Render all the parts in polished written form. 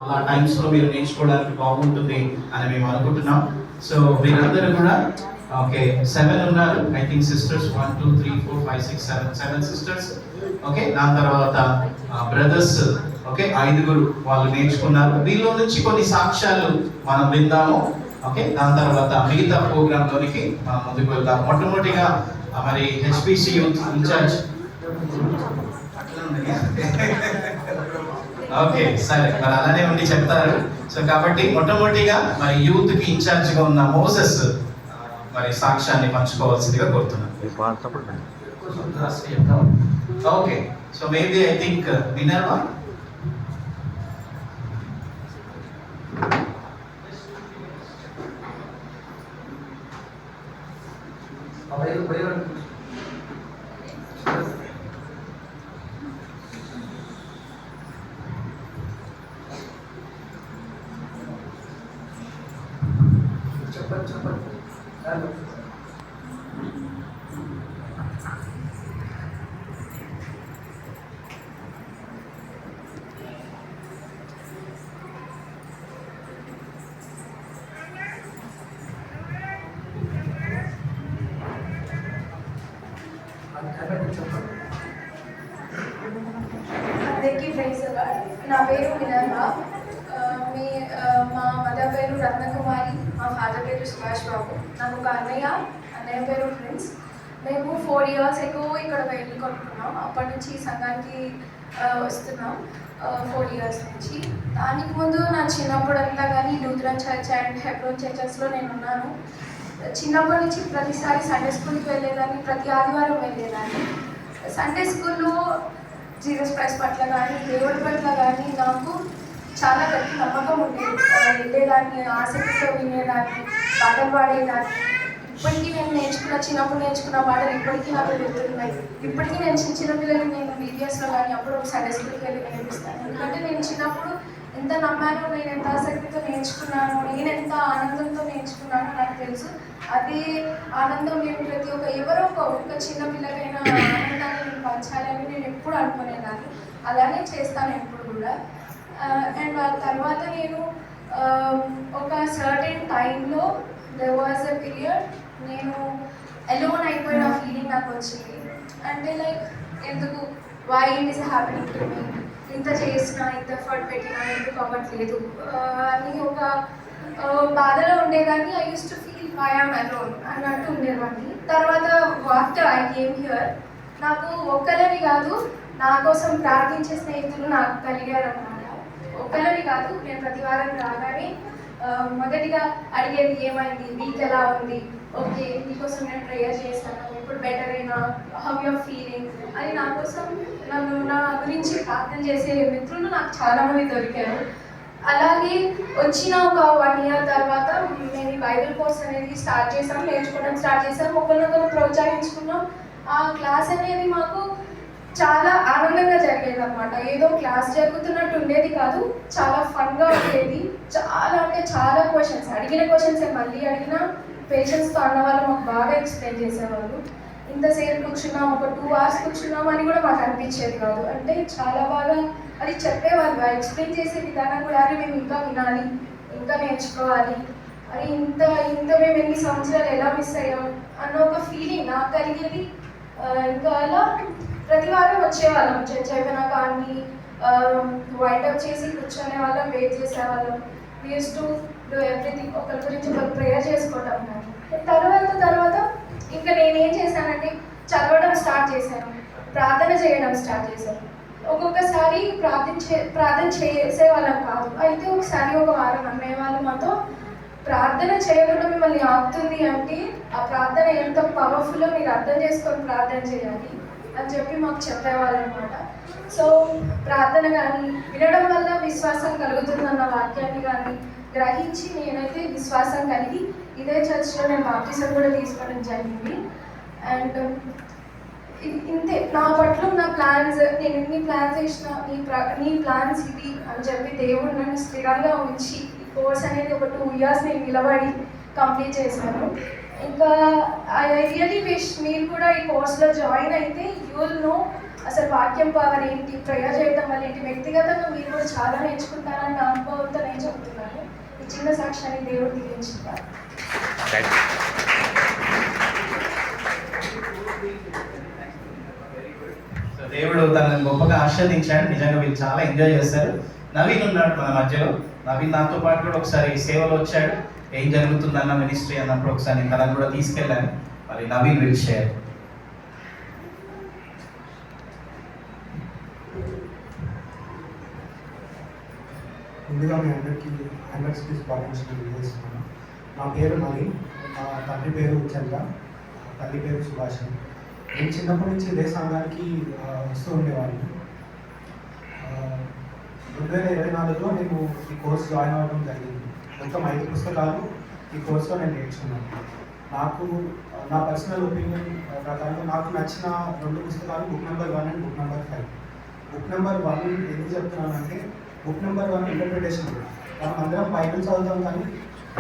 అలా టైమ్స్లో మీరు నేర్చుకోవడానికి బాగుంటుంది అని మేము అనుకుంటున్నాం. సో మీరందరూ కూడా ఓకే 7 ఉన్నారు. I think sisters 1 2 3 4 5 6 7 sisters. Okay దాని తర్వాత బ్రదర్స్ ఓకే 5 వాళ్ళు నేర్చుకున్నారు. వీళ్ళ నుంచి కొన్ని సాక్ష్యాలు మనం విందాము. ఓకే దాని తర్వాత మిగతా ప్రోగ్రాంలోనికి మనం ముందుకు వెళ్దాం. మొట్టమొదటిగా మరి హెచ్పిసి యూత్ ఇన్ఛార్జ్ ఓకే సరే మరి అలానే ఉండి చెప్తారు. సో కాబట్టి మొట్టమొదటిగా మరి యూత్ కి ఇన్ఛార్జ్ గా ఉన్న మోసెస్ మరి సాక్ష్యాన్ని పంచుకోవాల్సిందిగా కోరుతున్నాను. Okay so maybe I think Minerva అందరికీ ప్రైజ్ లార్డ్. నా పేరు మినర్వా. మా మదర్ పేరు రత్నకుమారి, మా ఫాదర్ పేరు సుభాష్ బాబు. నాకు ఒక అన్నయ్య పేరు ప్రిన్స్. మేము 4 years ఎక్కువ ఇక్కడ వెళ్ళి కొనుక్కున్నాం. అప్పటి నుంచి ఈ సంఘానికి వస్తున్నాం 4 years నుంచి. దానికి ముందు నా చిన్నప్పుడంతా కానీ లూథరన్ చర్చ్ అండ్ హెబ్రోన్ చర్చెస్లో నేను ఉన్నాను. చిన్నప్పటి నుంచి ప్రతిసారి సండే స్కూల్కి వెళ్ళేదాన్ని, ప్రతి ఆదివారం వెళ్ళేదాన్ని. సండే స్కూల్లో జీసస్ క్రైస్ట్ పట్ల కానీ దేవుడి పట్ల కానీ నాకు చాలా గట్టి నమ్మకం ఉండేది. వెళ్ళేదాన్ని, ఆసక్తితో వినేదాన్ని, పాటలు పాడేదాన్ని. ఇప్పటికీ నేను చిన్నప్పుడు నేర్చుకున్న పాటలు ఇప్పటికీ నాకు గుర్తున్నాయి. ఇప్పటికీ నేను చిన్న పిల్లలకి నేను వీడియోస్లో కానీ అప్పుడు సండే స్కూల్కి వెళ్ళి నేర్పిస్తాను. ఎందుకంటే నేను చిన్నప్పుడు ఎంత నమ్మాను, నేను ఎంత ఆసక్తితో నేర్చుకున్నాను, నేను ఎంత ఆనందంతో నేర్చుకున్నానో నాకు తెలుసు. అదే ఆనందం నేను ప్రతి ఎవరో ఒక చిన్న పిల్లకైనా ఆనందాన్ని నేను పంచాలని నేను ఎప్పుడు అనుకునేదాన్ని. అలానే చేస్తాను ఎప్పుడు కూడా. అండ్ ఆ తర్వాత నేను ఒక సర్టెన్ టైంలో దెర్ వాజ్ అ పీరియడ్ నేను అలోన్ అయిపోయిన ఫీలింగ్ నాకు వచ్చింది. అంటే లైక్ ఎందుకు why it is happening to me, ఇంత చేసినా ఇంత ఎఫర్ట్ పెట్టినా ఎందుకు అవ్వట్లేదు అని ఒక బాధలో ఉండేదాన్ని. I use to feel why am alone అన్నట్టు ఉండేదాన్ని. తర్వాత ఆఫ్టర్ ఐ కేమ్ హియర్ నాకు ఒక్కలని కాదు, నా కోసం ప్రార్థించే స్నేహితులు నాకు కలిగారన్నమాట. ఒక్కలని కాదు, నేను ప్రతి వారం రాగానే మొదటిగా అడిగేది ఏమైంది, వీక్ ఎలా ఉంది, ఓకే నీకోసం నేను ప్రేయర్ చేశాను, ఇప్పుడు బెటర్ అయినా, హౌ యూర్ ఫీలింగ్ అని నా కోసం నా గురించి ప్రార్థన చేసే మిత్రులు నాకు చాలామంది దొరికారు. అలాగే వచ్చిన ఒక 1 year తర్వాత మేము ఈ బైబిల్ కోర్స్ అనేది స్టార్ట్ చేసాం, నేర్చుకోవడం స్టార్ట్ చేసాం, ఒకరినొకరు ప్రోత్సహించుకున్నాం. ఆ క్లాస్ అనేది మాకు చాలా ఆనందంగా జరిగేది అనమాట. ఏదో క్లాస్ జరుగుతున్నట్టు ఉండేది కాదు, చాలా ఫన్గా ఉండేది. చాలా అంటే చాలా క్వశ్చన్స్, అడిగిన క్వశ్చన్స్ మళ్ళీ అడిగినా పేషెంట్స్తో అన్నవాళ్ళు మాకు బాగా ఎక్స్ప్లెయిన్ చేసేవాళ్ళు. ఇంతసేపు కూర్చున్నాం, ఒక 2 hours కూర్చున్నాం అని కూడా మాకు అనిపించేది కాదు. అంటే చాలా బాగా అది చెప్పేవాళ్ళు, ఎక్స్ప్లెయిన్ చేసే విధానం కూడా అరే మేము ఇంకా వినాలి, ఇంకా నేర్చుకోవాలి, అది ఇంత మేము ఎన్ని సంవత్సరాలు ఎలా మిస్ అయ్యాం అన్న ఒక ఫీలింగ్ నాకు కలిగేది. ఇంకా అలా ప్రతి వారం వచ్చేవాళ్ళం, చర్చ్ అయిపోయినా కానీ వైండప్ చేసి కూర్చునే వాళ్ళం, వెయిట్ చేసేవాళ్ళం. We use to do everything, ఒకరి గురించి ఒకరు ప్రేయర్ చేసుకోవడం. తర్వాత ఇంకా నేనేం చేశానంటే చదవడం స్టార్ట్ చేశాను, ప్రార్థన చేయడం స్టార్ట్ చేశాను. ఒక్కొక్కసారి ప్రార్థన చేసేవాళ్ళం కాదు. అయితే ఒకసారి ఒక వారం అన్నయ్య వాళ్ళు మాతో ప్రార్థన చేయకుండా మిమ్మల్ని ఆపుతుంది అంటే ఆ ప్రార్థన ఎంత పవర్ఫుల్లో మీరు అర్థం చేసుకొని ప్రార్థన చేయాలి అని చెప్పి మాకు చెప్పేవాళ్ళు అనమాట. సో ప్రార్థన కానీ వినడం వల్ల విశ్వాసం కలుగుతుందన్న వాక్యాన్ని కానీ గ్రహించి నేనైతే విశ్వాసం కలిగి ఇదే చర్చ్లో నేను బాప్టిజం కూడా తీసుకోవడం జరిగింది. అండ్ ఇంతే నా పట్ల ఉన్న ప్లాన్స్, నేను ఎన్ని ప్లాన్స్ చేసినా నీ ప్లాన్స్ ఇది అని చెప్పి దేవుడు నన్ను స్థిరంగా ఉంచి ఈ కోర్స్ అనేది ఒక 2 years నేను నిలబడి కంప్లీట్ చేశాను. ఇంకా ఐ రియలీ విష్ మీరు కూడా ఈ కోర్స్లో జాయిన్ అయితే యూ విల్ నో అసలు వాక్యం పవర్ ఏంటి, ప్రేయర్ చేయడం వల్ల ఏంటి, వ్యక్తిగతంగా మీరు కూడా చాలా నేర్చుకుంటారని నా అనుభవంతో నేను చెప్తున్నాను. ఈ చిన్న సాక్ష్యాన్ని దేవుడు దీవించుతారు. సో దేవుడు తనని గొప్పగా ఆస్వాదించాడు. నిజంగా వీళ్ళు చాలా ఎంజాయ్ చేస్తారు. నవీన్ ఉన్నాడు మన మధ్యలో. నవీన్ నాతో పాటు కూడా ఒకసారి సేవలో వచ్చాడు. ఏం జరుగుతుందన్న మినిస్ట్రీ అన్నప్పుడు ఒకసారి నేను తనను కూడా తీసుకెళ్ళాను. మరి నవీన్ విల్ షేర్. ముందుగా మీ అందరికీ అందరికీ స్వాగతం తెలియజేస్తున్నాను. నా పేరు నవీన్, మా తండ్రి పేరు చంద్ర, తల్లి పేరు సుభాష్. నేను చిన్నప్పటి నుంచి ఇదే సంఘానికి వస్తూ ఉండేవాడిని. 2024లో నేను ఈ కోర్స్ జాయిన్ అవ్వడం జరిగింది. మొత్తం 5 పుస్తకాలు ఈ కోర్సులో నేను నేర్చుకున్నాను. నాకు నా పర్సనల్ ఒపీనియన్ ప్రకారం నాకు నచ్చిన 2 పుస్తకాలు book number 1 and book number 5. Book number 1 ఎందుకు చెప్తున్నానంటే, బుక్ నెంబర్ 1 ఇంటర్ప్రిటేషన్. మనం అందరం బైబిల్ చదువుతాం, కానీ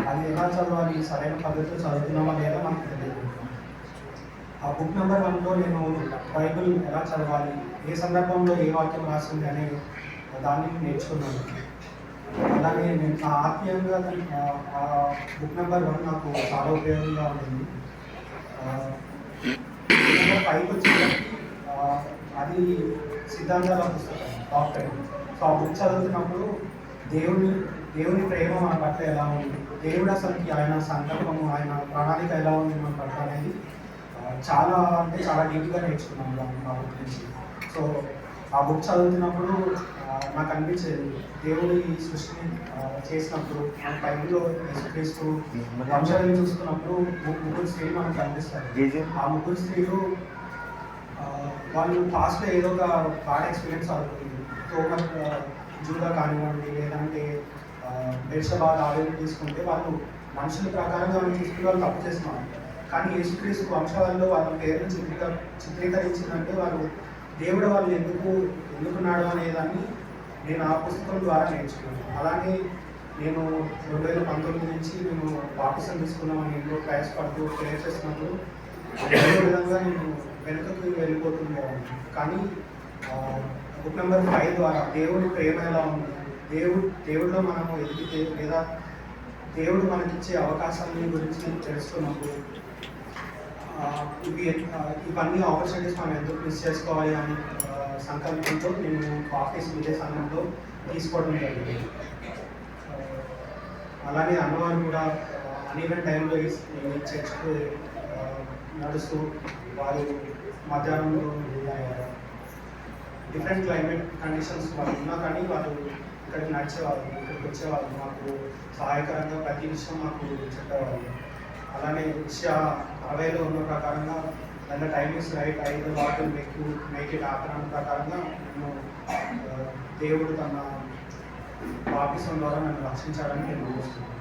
అది ఎలా చదవాలి, సరైన పద్ధతిలో చదువుతున్నామా లేదా మనకు తెలియదు. ఆ బుక్ నెంబర్ 1లో నేను బైబిల్ ఎలా చదవాలి, ఏ సందర్భంలో ఏ వాక్యం రాసింది అనే దాన్ని నేర్చుకున్నాను. అలాగే నేను నా ఆత్మీయంగా ఆ బుక్ నెంబర్ 1 నాకు చాలా ఉపయోగంగా ఉంటుంది. నెంబర్ 5 వచ్చేసరికి అది సిద్ధాంతాల పుస్తకం, డాక్టర్. సో ఆ బుక్ చదువుతున్నప్పుడు దేవుని ప్రేమ మన పట్ల ఎలా ఉంది, దేవుడు అసలుకి ఆయన సంకల్పము, ఆయన ప్రణాళిక ఎలా ఉంది మన పట్ల అనేది చాలా అంటే చాలా డీప్గా నేర్చుకున్నాను ఆ బుక్ నుంచి. సో ఆ బుక్ చదువుతున్నప్పుడు నాకు అనిపించేది, దేవుడు ఈ సృష్టిని చేసినప్పుడు మన బైబిల్లో యేసుక్రీస్తు వంశాలను చూస్తున్నప్పుడు 3 స్త్రీలు మనకు కనిపిస్తారు. ఆ 3 స్త్రీలు వాళ్ళు పాస్ట్లో ఏదో ఒక బ్యాడ్ ఎక్స్పీరియన్స్ అవుతుంది. జూదా కానివ్వండి, లేదంటే బెర్షబా ఆవేదన తీసుకుంటే వాళ్ళు మనుషుల ప్రకారంగా వాళ్ళు తీసుకుని వాళ్ళు తప్పు చేస్తున్నారు. కానీ యేసుక్రీస్తు వంశాలలో వాళ్ళ పేరును చిత్రీకరించిందంటే వాళ్ళు దేవుడు వాళ్ళు ఎందుకున్నాడు అనేదాన్ని నేను ఆ పుస్తకం ద్వారా నేర్చుకున్నాను. అలాగే నేను 2019 నుంచి నేను బాప్టిజం తీసుకున్నామని ఇంట్లో ప్రయాసపడుతూ ప్రేయర్ చేస్తున్నప్పుడు అదే విధంగా నేను వెనుకకు వెళ్ళిపోతుండేవాడిని. కానీ బుక్ నెంబర్ 5 ద్వారా దేవుడి ప్రేమ ఎలా ఉంది, దేవుడిలో మనము ఎదిగితే లేదా దేవుడు మనకిచ్చే అవకాశాలని గురించి తెలుసుకున్నప్పుడు ఇవన్నీ ఆపర్చునిటీస్ మనం ఎందుకు మిస్ చేసుకోవాలి అని సంకల్పంతో నేను ఆఫీస్ విజయ సంఘంలో తీసుకోవడం జరిగింది. అలానే అన్నవారు కూడా అన్ఈవెన్ టైంలో ఈ చర్చ్కు నడుస్తూ వారు మధ్యాహ్నంలో డిఫరెంట్ క్లైమేట్ కండిషన్స్ వాళ్ళు ఉన్నా కానీ వాళ్ళు ఇక్కడికి నడిచేవాళ్ళు, ఇక్కడికి వచ్చేవాళ్ళు, మాకు సహాయకరంగా ప్రతి విషయం మాకు చెప్పేవాళ్ళు. అలానే విషయ 60లో ఉన్న ప్రకారంగా when the time is right, I the Lord will make it happen అన్న ప్రకారంగా నేను దేవుడు తన బాప్టిజం ద్వారా నన్ను రక్షించాలని నేను భావిస్తున్నాను.